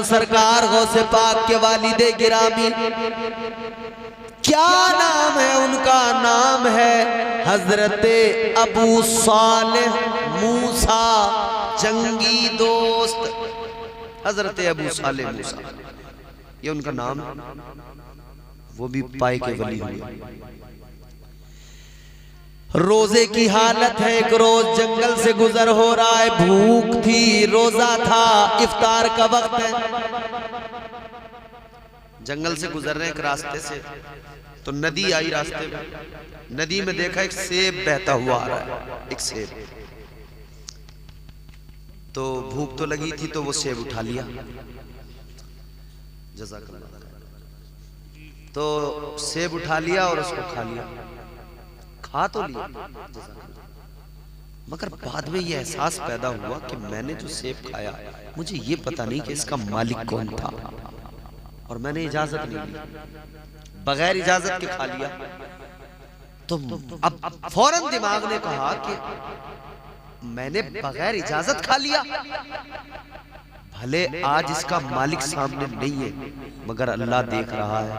सरकार गौसे पाक के वालिदे गिरामी, क्या नाम है उनका? नाम है हजरत अबू सालेह मूसा, जंगी दोस्त हजरत अबू सालेह मूसा, ये उनका नाम है। वो भी पाए के वली हुए। रोजे की हालत है, एक रोज जंगल से गुजर हो रहा है, भूख थी, रोजा था, इफ्तार का वक्त है। जंगल से गुजर रहे हैं एक रास्ते से, तो नदी आई रास्ते में। नदी में देखा एक सेब बहता हुआ आ रहा है, एक सेब। तो भूख तो लगी थी, तो वो सेब उठा लिया। जज़ाकल्लाह। तो सेब उठा लिया और उसको खा लिया। खा तो लिया, मगर बाद में ये एहसास पैदा हुआ कि मैंने जो सेब खाया, मुझे ये पता नहीं कि इसका मालिक कौन था, और मैंने इजाजत नहीं ली, बगैर इजाजत के खा लिया। तो अब फौरन दिमाग ने कहा कि मैंने बगैर इजाजत खा लिया, भले आज इसका मालिक सामने नहीं है, मगर अल्लाह देख रहा है,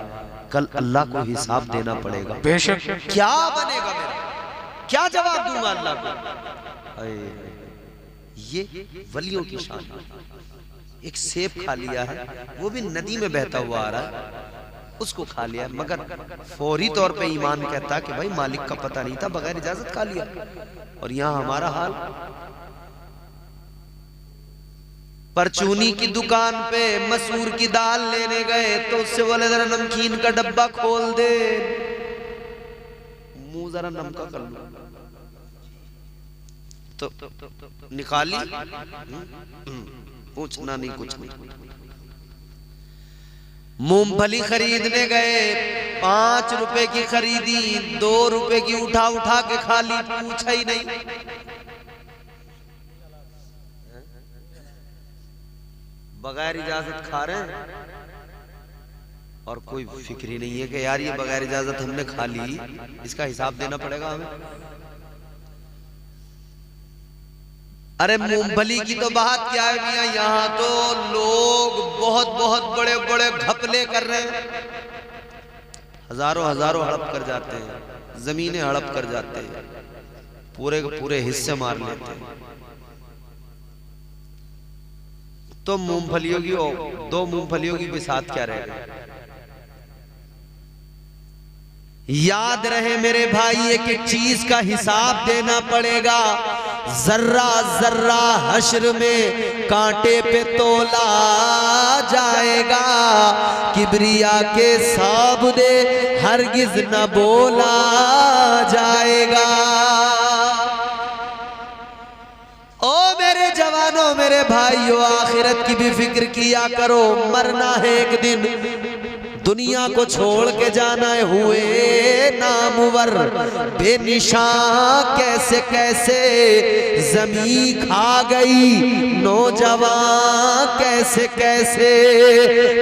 कल अल्लाह को हिसाब देना पड़ेगा। बेशक। क्या बनेगा मेरा, क्या जवाब दूंगा अल्लाह को? ये वलियों की शान। एक सेब खा लिया है, वो भी नदी में बहता हुआ आ रहा है, उसको खा लिया, मगर फौरी तौर पे ईमान कहता कि भाई मालिक का पता नहीं था, बगैर इजाजत खा लिया। और यहां हमारा हाल, परचूनी की दुकान पे मसूर की दाल लेने गए, तो उससे बोले जरा नमकीन का डब्बा खोल दे, मुंह जरा नमका कर लो। तो निकाली, पूछना नहीं, कुछ नहीं। मूंगफली खरीदने गए, 5 रुपए की खरीदी, 2 रुपए की उठा उठा के खा ली, पूछा ही नहीं। बगैर इजाजत खा रहे हैं, और कोई फिक्र ही नहीं है कि यार ये बगैर इजाजत हमने खा ली, इसका हिसाब देना पड़ेगा हमें। अरे मूंगफली की तो बात क्या है मियां, यहाँ तो लोग बहुत बहुत बड़े बड़े घपले कर रहे हैं, हजारों हजारों हड़प कर जाते हैं, जमीनें हड़प कर जाते हैं, पूरे के पूरे हिस्से मार लेते हैं। तो मूंगफलियों की 2 मूंगफलियों की बिसात क्या रहेगा? याद रहे मेरे भाई, एक एक चीज का हिसाब देना पड़ेगा। जर्रा जर्रा हश्र में कांटे पे तोला जाएगा, किबरिया के साबुदे हरगिज न बोला जाएगा। ओ मेरे जवानों, मेरे भाइयों, आखिरत की भी फिक्र किया करो, मरना है एक दिन, दुनिया को छोड़ के जाना है, हुए नामुवर बेनिशान कैसे कैसे जमी खा गई, नौजवान कैसे कैसे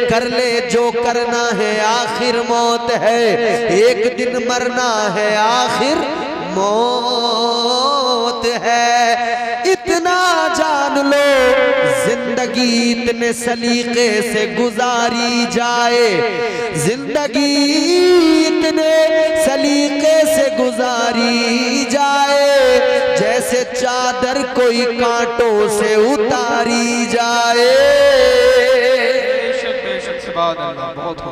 कर ले जो करना है, आखिर मौत है, एक दिन मरना है, आखिर मौत है। इतना जान लो, जिंदगी इतने सलीके से गुजारी जाए, जिंदगी इतने सलीके से गुजारी जाए, जैसे चादर कोई कांटों से उतारी जाए। बेशक बेशक, सुभान अल्लाह, बहुत हो।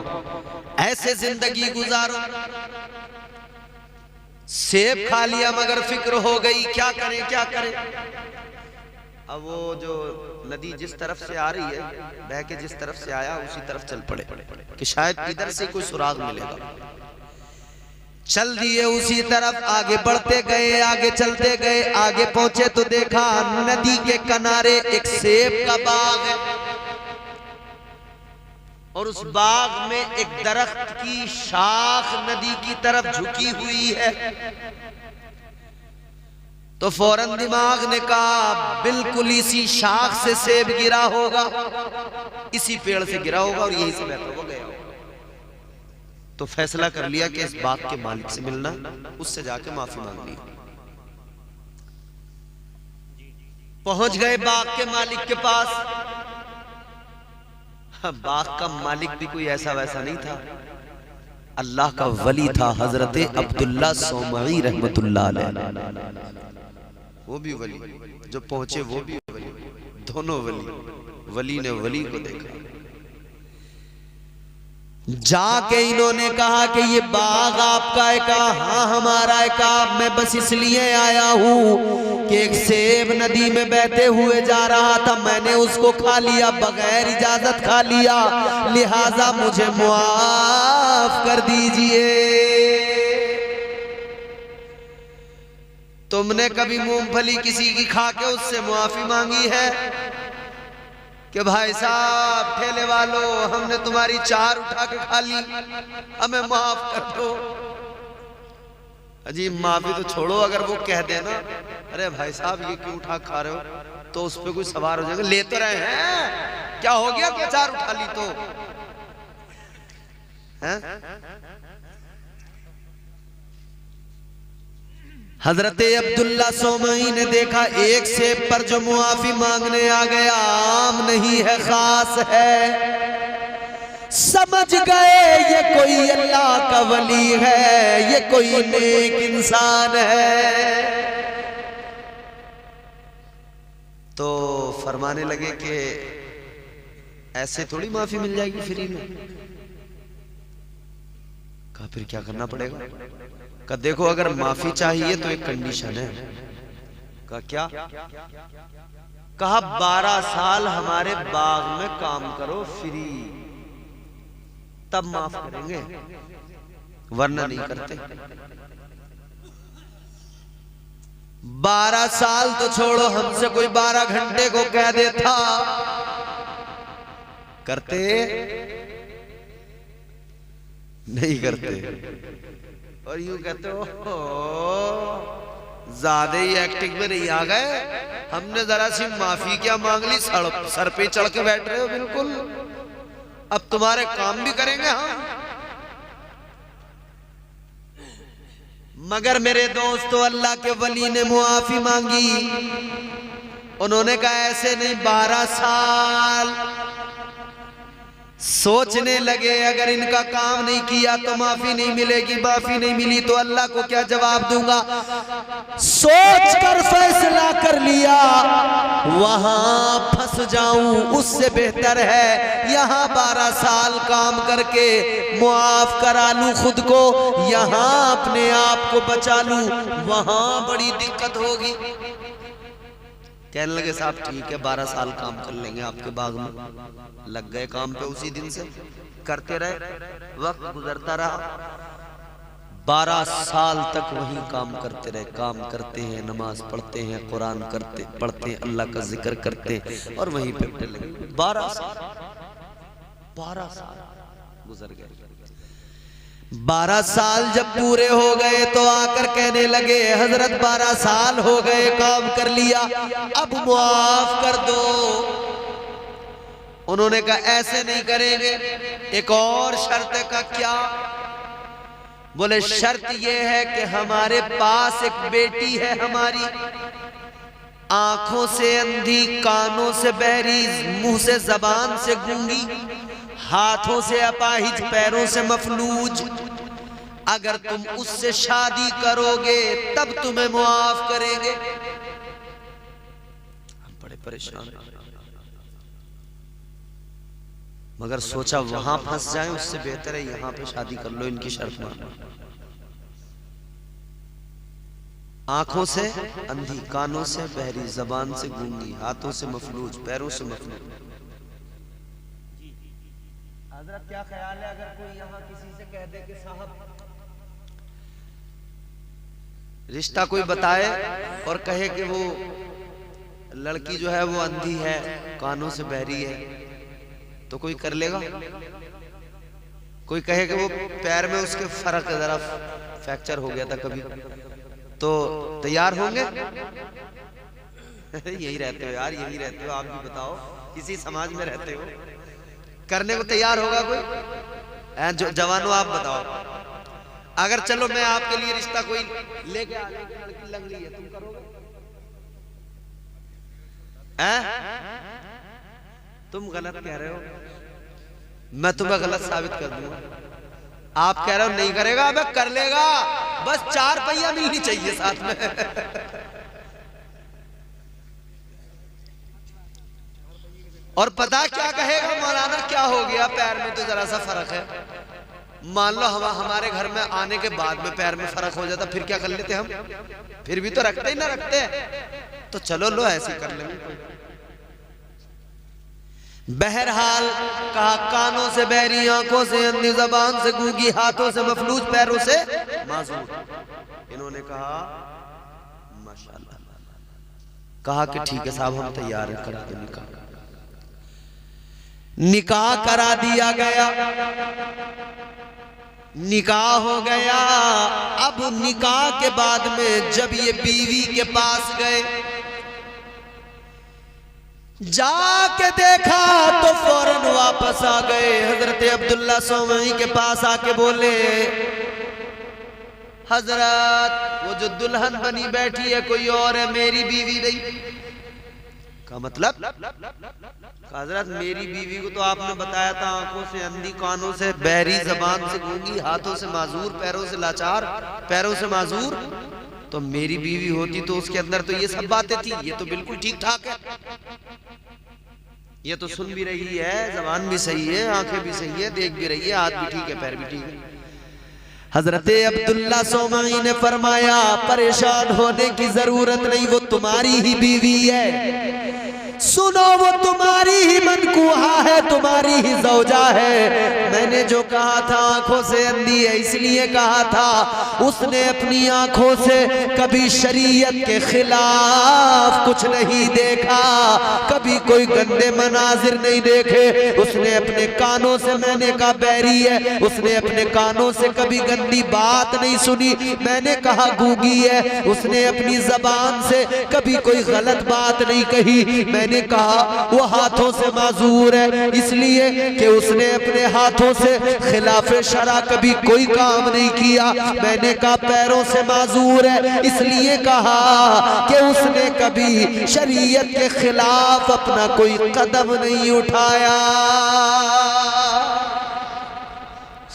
ऐसे जिंदगी गुजारो। सेब खा लिया मगर फिक्र हो गई, क्या करें क्या करें। अब वो जो नदी जिस तरफ से आ रही है, बह के जिस तरफ से आया उसी तरफ चल पड़े कि शायद इधर से कोई सुराग मिलेगा। चल दिए उसी तरफ, आगे बढ़ते गए, आगे चलते गए, आगे पहुंचे तो देखा नदी के किनारे एक सेब का बाग है, और उस बाग में एक दरख्त की शाख नदी की तरफ झुकी हुई है। तो फौरन दिमाग ने कहा बिल्कुल इसी शाख से सेब गिरा होगा, इसी पेड़ से गिरा होगा और यहीं से बहता हुआ गया होगा। तो फैसला कर लिया कि इस बाग के मालिक से मिलना, उससे जाके माफी मांग ली। पहुंच गए बाग के मालिक के पास। बाग का मालिक भी कोई ऐसा वैसा नहीं था, अल्लाह का वली था, हजरत अब्दुल्ला सोमई रहमतुल्लाह अलैह। वो भी वली, जो पहुंचे वो भी वली, दोनों वली। वली ने वली को देखा। जाके इन्होंने कहा कि ये बाग आपका है? कहा हाँ हमारा है। कहा मैं बस इसलिए आया हूँ कि एक सेब नदी में बहते हुए जा रहा था, मैंने उसको खा लिया, बगैर इजाजत खा लिया, लिहाजा मुझे मुआफ कर दीजिए। तुमने कभी मूंगफली किसी की खा के उससे मुआफी मांगी है कि भाई साहब ठेले वालों, हमने तुम्हारी चार उठा के खा ली, हमें माफ कर दो? अजीब, माफी तो छोड़ो, अगर वो कह देना अरे भाई साहब ये क्यों उठा खा रहे हो, तो उस पर कोई सवार हो जाएगा, ले तो रहे हैं, क्या हो गया कि चार उठा ली तो है? हजरत अब्दुल्ला सोमई ने देखा एक सेब पर जो मुआफी मांगने आ गया, आम नहीं है, खास है। समझ गए ये कोई अल्लाह का वली है, ये कोई नेक इंसान है। तो फरमाने लगे कि ऐसे थोड़ी माफी मिल जाएगी फ्री में। कहा फिर क्या करना पड़ेगा? कहा देखो अगर माफी चाहिए तो एक कंडीशन है। कहा क्या? कहा 12 साल हमारे बाग में काम करो फ्री, तब माफ करेंगे, वरना नहीं करते। 12 साल तो छोड़ो, हमसे कोई 12 घंटे को कह देता, करते नहीं करते। और यूं कहते हो ज्यादा ही एक्टिंग में नहीं आ गए, हमने जरा सी माफी क्या मांग ली, सर पे चढ़ के बैठ रहे हो बिल्कुल, अब तुम्हारे काम भी करेंगे हम। मगर मेरे दोस्तों, अल्लाह के वली ने मुआफी मांगी। उन्होंने कहा ऐसे नहीं, 12 साल। सोचने लगे अगर इनका काम नहीं किया तो माफी नहीं मिलेगी, माफी नहीं मिली तो अल्लाह को क्या जवाब दूंगा। सोच कर फैसला कर लिया, वहां फंस जाऊं उससे बेहतर है यहां 12 साल काम करके मुआफ करा लूं खुद को, यहां अपने आप को बचा लूं, वहां बड़ी दिक्कत होगी। कहने लगे साहब ठीक है, 12 साल काम कर लेंगे आपके बाग में। लग गए काम पे, उसी दिन से करते रहे, वक्त गुजरता रहा, 12 साल तक वही काम करते रहे। काम करते हैं, नमाज पढ़ते हैं, कुरान पढ़ते हैं, अल्लाह का जिक्र करते हैं और वहीं पे लगे। 12 साल गुजर गए। 12 साल जब पूरे हो गए तो आकर कहने लगे हजरत 12 साल हो गए काम कर लिया, अब मुआफ कर दो। उन्होंने कहा ऐसे नहीं करेंगे, एक और शर्त है। का क्या? बोले शर्त यह है कि हमारे पास एक बेटी है हमारी, आंखों से अंधी, कानों से बहरी, मुंह से जबान से गूंगी, हाथों से अपाहिज, पैरों से मफलूज। अगर तुम उससे शादी करोगे तब तुम्हें मुआफ करेंगे। हम बड़े परेशान हैं, मगर सोचा वहां फंस जाए उससे बेहतर है यहां पे शादी कर लो, इनकी शर्त मानो। आंखों से अंधी, कानों से बहरी, जबान से गूंगी, हाथों से मफलूज, पैरों से मफलूज। हजरत क्या ख्याल है अगर कोई यहाँ किसी से कह दे कि साहब रिश्ता कोई बताए और कहे कि वो लड़की जो है वो अंधी है, कानों से बहरी है, तो कोई कर लेगा? कोई कहे कि वो पैर में उसके फर्क जरा फ्रैक्चर हो गया था कभी, तो तैयार होंगे? यही रहते हो यार, यही रहते हो, आप भी बताओ, किसी समाज में रहते हो, करने को तैयार होगा कोई? जो जवानों आप बताओ, अगर चलो मैं आपके लिए रिश्ता कोई लेके आ, लड़की लग रही है, तुम करोगे? तुम गलत कह रहे हो। मैं तुम्हें गलत साबित कर दूंगा। आप कह रहे हो नहीं करेगा, अबे कर लेगा, बस 4 पहिया मिलनी चाहिए साथ में। और पता क्या कहेगा मौलाना, क्या हो गया, पैर में तो जरा सा फर्क है। मान लो हमारे घर में आने के बाद में पैर में फर्क हो जाता, फिर क्या कर लेते हम? फिर भी तो रखते ही ना रखते, तो चलो लो ऐसे कर लेंगे। बहरहाल कहा, कानों से बहरी, आंखों से अंधी, जबान से गूंगी, हाथों से मफलूज, पैरों से माजूर। इन्होंने कहा माशाअल्लाह। कहा कि ठीक है साहब, हम तैयार हैं, करा दो निकाह। निकाह करा दिया गया, निकाह हो गया। अब निकाह के बाद में जब ये बीवी के पास गए, जाके देखा तो फौरन वापस आ गए। हजरत अब्दुल्ला सोमई के पास आके बोले, हजरत वो जो दुल्हन बनी बैठी है कोई और है, मेरी बीवी नहीं। का मतलब? हजरत मेरी बीवी को तो आपने बताया था आंखों से अंधी, कानों से बहरी, जबान से गूंगी, हाथों से माजूर, पैरों से लाचार, पैरों से माजूर। तो मेरी बीवी होती तो उसके अंदर तो ये सब बातें थी, ये तो बिल्कुल ठीक ठाक है, ये तो सुन भी रही है, जबान भी सही है, आंखें भी सही है, देख भी रही है, हाथ भी ठीक है, पैर भी ठीक है। हजरत अब्दुल्ला सोमाई ने फरमाया, परेशान होने की जरूरत नहीं, वो तुम्हारी ही बीवी है। सुनो, वो तुम्हारी ही मनकूहा है, तुम्हारी ही ज़ौजा है। मैंने जो कहा था आंखों से अंधी है, इसलिए कहा था, उसने अपनी आंखों से कभी शरीयत के खिलाफ कुछ नहीं देखा, कभी कोई गंदे मनाजिर नहीं देखे। उसने अपने कानों से, मैंने कहा बैरी है, उसने अपने कानों से कभी गंदी बात नहीं सुनी, मैंने कहा गूंगी है। उसने अपनी जबान से कभी कोई गलत बात नहीं कही, मैंने कहा वो हाथों से माजूर है, इसलिए कि उसने अपने हाथों से खिलाफ शरा कभी कोई काम नहीं किया। मैंने कहा पैरों से माजूर है, इसलिए कहा कि उसने कभी शरीयत के खिलाफ अपना कोई कदम नहीं उठाया।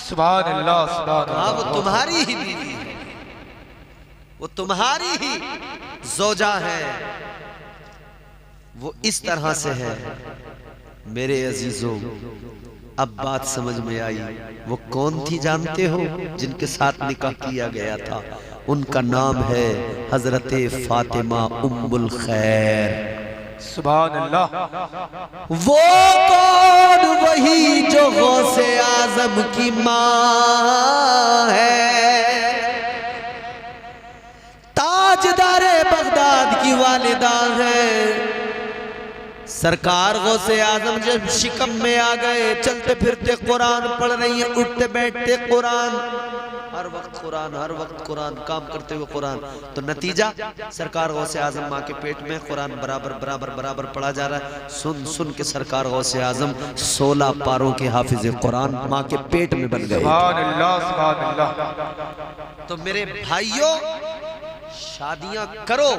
सुभान अल्लाह, सुभान अल्लाह। वो तुम्हारी ही बीवी है, वो तुम्हारी ही ज़ौजा है, वो इस तरह से है। मेरे अजीजों, अब बात समझ में आई। वो कौन थी जानते हो जिनके साथ निकाह किया गया था? उनका नाम है हजरत फातिमा उम्मुल खैर। सुभान अल्लाह। वो कौन? वही जो गौसे आजम की माँ है, ताजदारे बगदाद की वालिदा है। सरकार गौसे आजम जब शिकम में आ गए, चलते फिरते कुरान पढ़ रही है, उठते बैठते कुरान, हर वक्त कुरान, हर वक्त कुरान, काम करते हुए कुरान। तो नतीजा, सरकार गौसे आजम माँ के पेट में कुरान बराबर बराबर बराबर पढ़ा जा रहा है। सुन सुन के सरकार गौसे आजम 16 पारों के हाफिज कुरान माँ के पेट में बन गए। सुभान अल्लाह, सुभान अल्लाह। तो मेरे भाइयों, शादियां करो,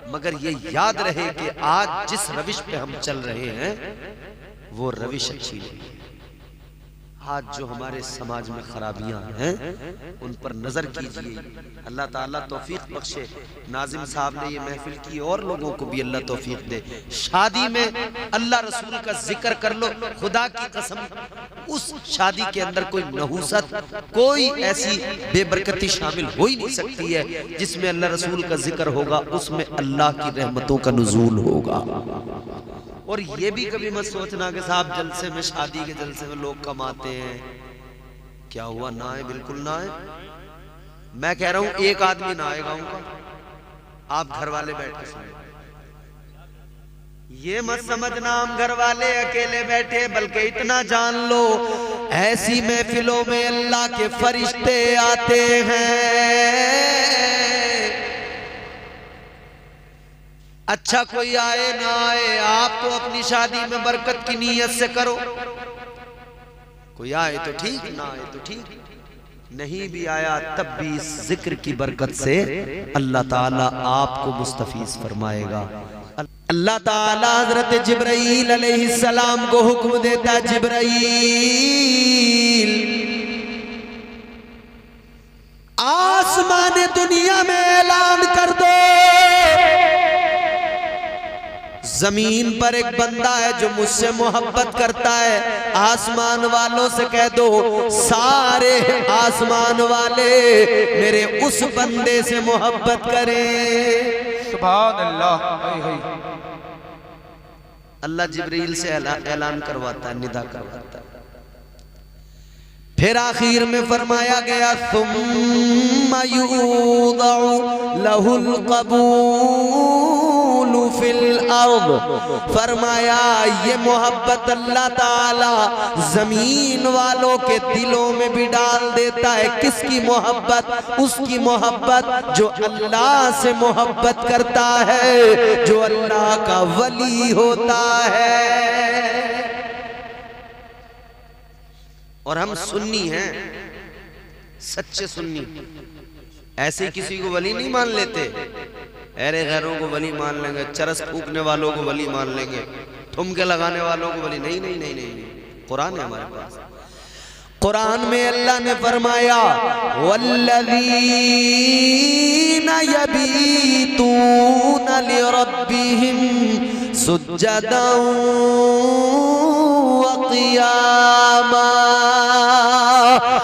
मगर ये याद रहे कि आज जिस रविश पे हम चल रहे हैं वो रविश अच्छी नहीं है। आज जो हमारे समाज में खराबियां हैं उन पर नजर कीजिए। अल्लाह ताला तौफीक बख्शे। नाजिम साहब ने ये महफिल की, और लोगों को भी अल्लाह तौफीक दे। शादी में अल्लाह रसूल का जिक्र कर लो, खुदा की कसम उस शादी के अंदर कोई नहूसत, कोई ऐसी बेबरकती शामिल हो ही नहीं सकती है जिसमें अल्लाह रसूल का जिक्र होगा, उसमें अल्लाह की रहमतों का नुज़ूल होगा। और ये भी कभी मत सोचना कि साहब जलसे में, शादी के जलसे में लोग कमाते हैं, क्या हुआ? ना है, बिल्कुल ना है। मैं कह रहा हूं एक आदमी ना आएगा उनका, आप घर वाले बैठे सुने। ये मत समझना हम घर वाले अकेले बैठे, बल्कि इतना जान लो ऐसी महफिलों में अल्लाह के फरिश्ते आते हैं। अच्छा कोई आए ना आए, आप तो अपनी शादी में बरकत की नीयत से करो। कोई आए तो ठीक, ना आए तो ठीक, नहीं भी आया तब भी इस जिक्र की बरकत से अल्लाह ताला आपको मुस्तफीज फरमाएगा। अल्लाह ताला हजरत जिब्राईल अलैहिस्सलाम को हुक्म देता है, जिब्राईल आसमान दुनिया में ऐलान कर दो, जमीन पर एक बंदा है जो मुझसे मोहब्बत करता है। आसमान वालों से कह दो, सारे आसमान वाले मेरे उस बंदे से मोहब्बत करें। सुभान अल्लाह। अल्लाह जिब्रील से ऐलान करवाता है, निदा करवाता है। फिर आखिर में फरमाया गया, सुम्मा युदउ लहुल कबूलु फिल अर्द, फरमाया ये मोहब्बत अल्लाह ताला जमीन वालों के दिलों में भी डाल देता है। किसकी मोहब्बत? उसकी मोहब्बत जो अल्लाह से मोहब्बत करता है, जो अल्लाह का वली होता है। और हम सुन्नी हैं, सच्चे सुन्नी, ऐसे किसी को वली नहीं मान लेते। अरे गैरों को वली मान लेंगे, चरस फूकने वालों को वली मान लेंगे, ठुमके लगाने वालों को वली नहीं नहीं नहीं नहीं, नहीं। कुरान है हमारे पास। कुरान में अल्लाह ने फरमाया, वल्लज़ीना यबीतूना लिरब्बिहिम सुज्जदन व क़ियामा।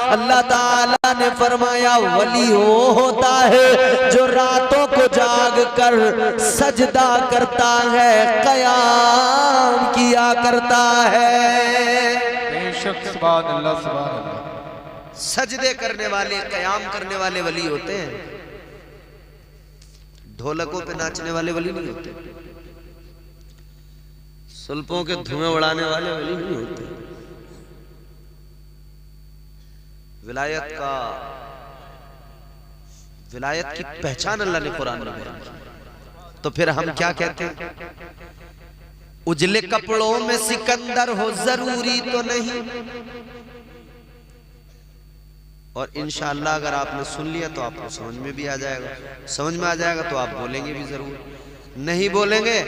अल्लाह ताला ने फरमाया, वली वो होता है जो रातों को जाग कर सजदा करता है, क़याम किया करता है। बेशक सुभान अल्लाह, सुभान अल्लाह। सजदे करने वाले, क़याम करने वाले वली होते हैं। ढोलकों पे नाचने वाले वली नहीं होते, सुल्फों के धुएं उड़ाने वाले वली नहीं होते। विलायत की पहचान अल्लाह ने कुरान में बयान की। तो फिर हम क्या कहते हैं? उजले कपड़ों में सिकंदर हो जरूरी तो नहीं। और इंशाअल्लाह अगर आपने सुन लिया तो आपको समझ में भी आ जाएगा। समझ में आ जाएगा तो आप बोलेंगे भी जरूर, नहीं बोलेंगे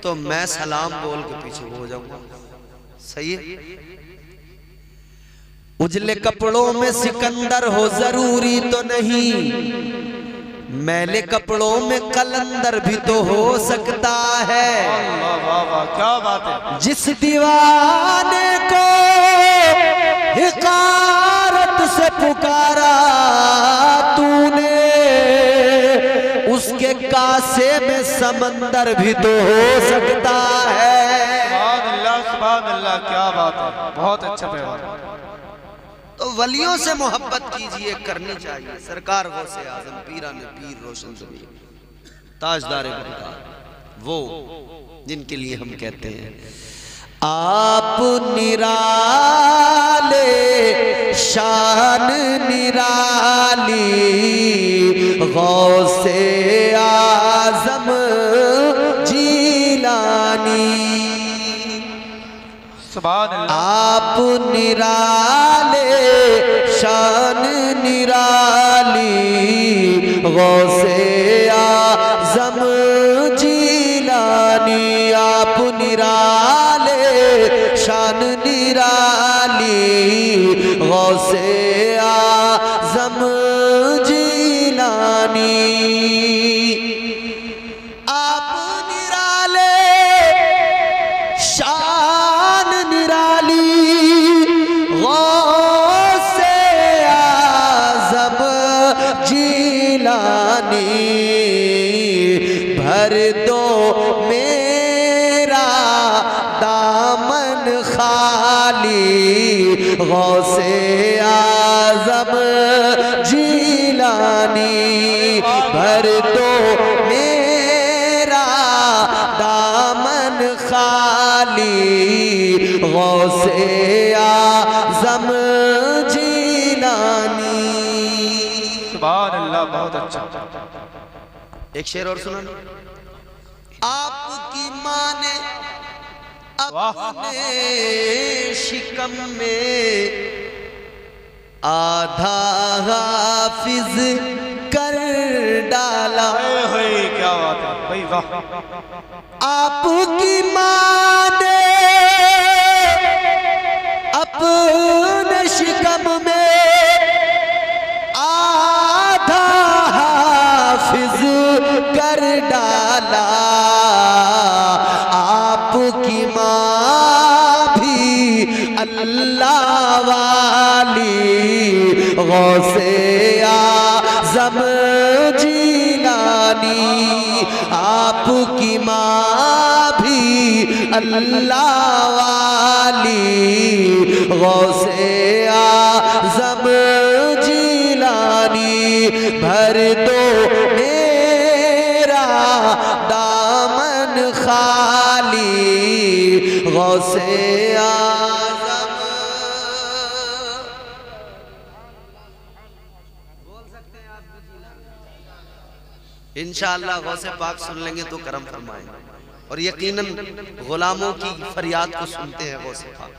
तो मैं सलाम बोल के पीछे हो जाऊंगा। सही है? उजले कपड़ों में सिकंदर हो जरूरी तो नहीं, मैले कपड़ों में कलंदर भी तो हो सकता है। वाह वाह वाह, क्या बात है। जिस दीवाने को हिकारत से पुकारा तूने, उसके कासे में समंदर भी तो हो सकता है। सुभान अल्लाह, सुभान अल्लाह, क्या बात है। बहुत अच्छा पैगाम। तो वलियों से मोहब्बत कीजिए, करनी चाहिए। सरकार गौसे आजम पीरान पीर रोशन ज़मीन ताजदार बरक़ात, वो जिनके लिए हम कहते हैं आप निराले शान निराली, गौसे आजम जीलानी। सुभान अल्लाह। आप निराले शान निराली, गौसे आज़म जीलानी। आप निराले शान निराली, गौसे आज़म जीलानी। आप निराले शान निराली, गौसे आज़म जीलानी। भर दो मेरा दामन खाली, गौसे आज़म जीलानी। भर दो मेरा दामन खाली, गौसे आज़म जीलानी। सुभान अल्लाह, बहुत अच्छा। एक शेर और सुना। आपकी माँ ने अपने शिकम में आधा हाफिज कर डाला। क्या बात है भाई, वाह। आपकी माँ ने अपने शिकम में आधा हाफिज कर डाला। आपकी माँ भी अल्लाह वाली गौसे आज़म जीलानी। आपकी माँ भी अल्लाह वाली गौसे आज़म जीलानी। भर दो मेरा दामन खाली गौसे आज़म। बोल सकते हैं आप इंशाअल्लाह। गौसे पाक सुन लेंगे तो करम फरमाएंगे और यकीनन गुलामों की फरियाद को सुनते हैं गौसे पाक।